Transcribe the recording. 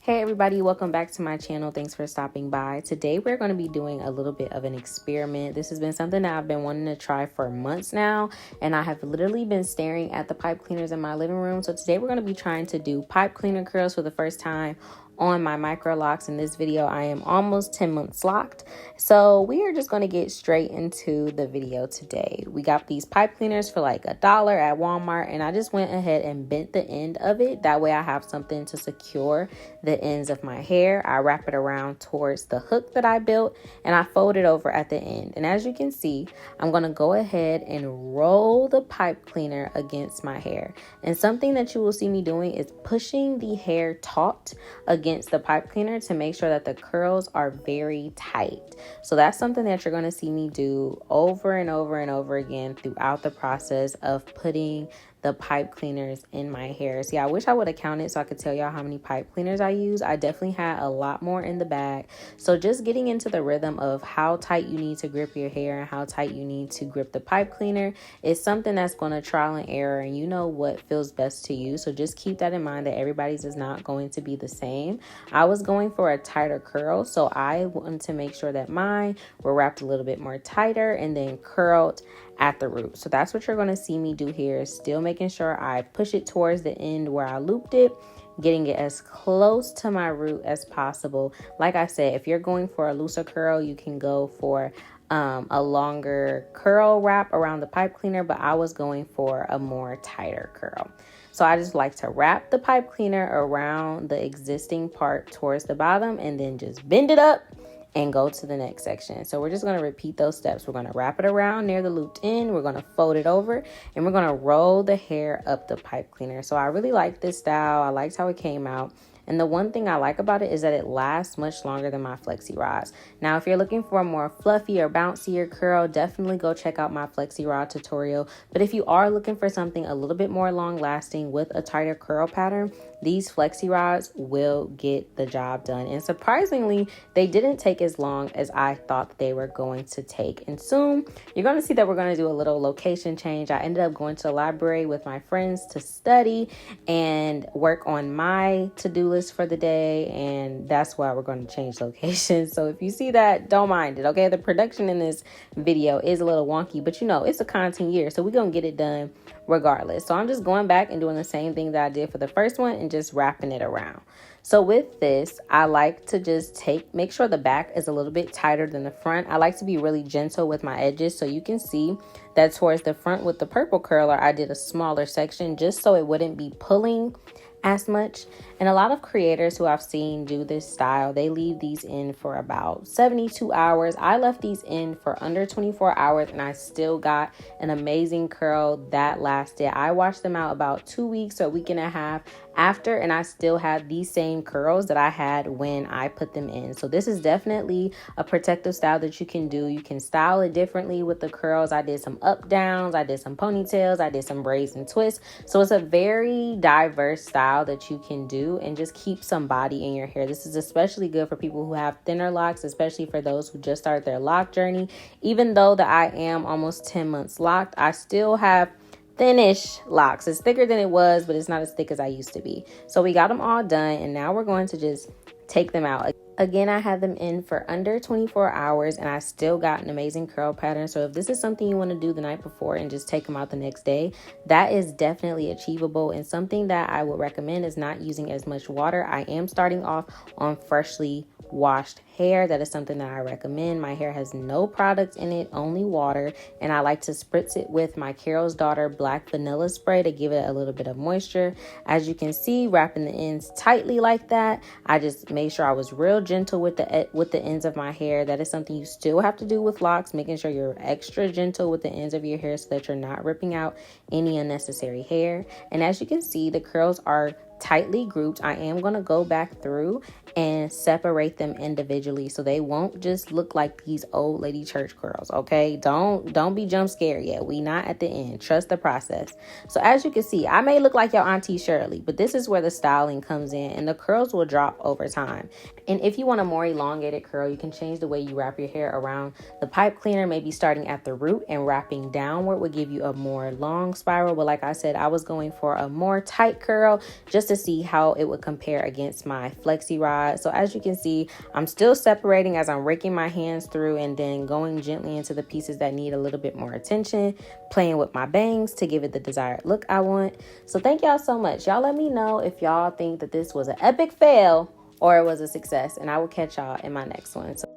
Hey everybody, welcome back to my channel. Thanks for stopping by. Today we're going to be doing a little bit of an experiment. This has been something that I've been wanting to try for months now, and I have literally been staring at the pipe cleaners in my living room. So today we're going to be trying to do pipe cleaner curls for the first time on my Microlocs. In this video I am almost 10 months locked, so we are just going to get straight into the video today. We got these pipe cleaners for like $1 at Walmart, and I just went ahead and bent the end of it. That way I have something to secure the ends of my hair. I wrap it around towards the hook that I built, and I fold it over at the end. And as you can see, I'm going to go ahead and roll the pipe cleaner against my hair. And something that you will see me doing is pushing the hair taut against the pipe cleaner to make sure that the curls are very tight. So that's something that you're going to see me do over and over and over again throughout the process of putting the pipe cleaners in my hair. See, I wish I would have counted so I could tell y'all how many pipe cleaners I use. I definitely had a lot more in the bag. So just getting into the rhythm of how tight you need to grip your hair and how tight you need to grip the pipe cleaner is something that's going to trial and error, and you know what feels best to you. So just keep that in mind that everybody's is not going to be the same. I was going for a tighter curl, so I wanted to make sure that mine were wrapped a little bit more tighter and then curled at the root. So that's what you're going to see me do here. Still making sure I push it towards the end where I looped it, getting it as close to my root as possible. Like I said, if you're going for a looser curl, you can go for a longer curl wrap around the pipe cleaner, but I was going for a more tighter curl. So I just like to wrap the pipe cleaner around the existing part towards the bottom and then just bend it up and go to the next section. So we're just going to repeat those steps. We're going to wrap it around near the looped end. We're going to fold it over, and we're going to roll the hair up the pipe cleaner. So I really like this style. I liked how it came out. And the one thing I like about it is that it lasts much longer than my flexi rods. Now, if you're looking for a more fluffy or bouncier curl, definitely go check out my flexi rod tutorial. But if you are looking for something a little bit more long lasting with a tighter curl pattern, these flexi rods will get the job done. And surprisingly, they didn't take as long as I thought they were going to take. And soon you're going to see that we're going to do a little location change. I ended up going to the library with my friends to study and work on my to-do list for the day, and that's why we're going to change locations. So if you see that, don't mind it, okay? The production in this video is a little wonky, but you know, it's a content year, so we're going to get it done regardless. So I'm just going back and doing the same thing that I did for the first one and just wrapping it around. So with this, I like to just make sure the back is a little bit tighter than the front. I like to be really gentle with my edges, so you can see that towards the front with the purple curler, I did a smaller section just so it wouldn't be pulling as much. And a lot of creators who I've seen do this style, they leave these in for about 72 hours. I left these in for under 24 hours, and I still got an amazing curl that lasted. I washed them out about 2 weeks or a week and a half after, and I still had these same curls that I had when I put them in. So this is definitely a protective style that you can do. You can style it differently with the curls. I did some up downs, I did some ponytails, I did some braids and twists. So it's a very diverse style that you can do and just keep some body in your hair. This is especially good for people who have thinner locks, especially for those who just started their lock journey. Even though that I am almost 10 months locked, I still have thinnish locks. It's thicker than it was, but it's not as thick as I used to be. So we got them all done, and now we're going to just take them out. Again, I had them in for under 24 hours, and I still got an amazing curl pattern. So if this is something you want to do the night before and just take them out the next day, that is definitely achievable. And something that I would recommend is not using as much water. I am starting off on freshly washed hair. That is something that I recommend. My hair has no product in it, only water, and I like to spritz it with my Carol's Daughter black vanilla spray to give it a little bit of moisture. As you can see, wrapping the ends tightly like that, I just made sure I was real gentle with the ends of my hair. That is something you still have to do with locks, making sure you're extra gentle with the ends of your hair so that you're not ripping out any unnecessary hair. And as you can see, the curls are tightly grouped. I am going to go back through and separate them individually so they won't just look like these old lady church curls, okay? Don't be jump scared yet. We not at the end. Trust the process. So as you can see, I may look like your Auntie Shirley, but this is where the styling comes in, and the curls will drop over time. And if you want a more elongated curl, you can change the way you wrap your hair around the pipe cleaner, maybe starting at the root and wrapping downward would give you a more long spiral. But like I said, I was going for a more tight curl just to to see how it would compare against my flexi rod. So as you can see, I'm still separating as I'm raking my hands through and then going gently into the pieces that need a little bit more attention, playing with my bangs to give it the desired look I want. So thank y'all so much. Y'all let me know if y'all think that this was an epic fail or it was a success, and I will catch y'all in my next one. So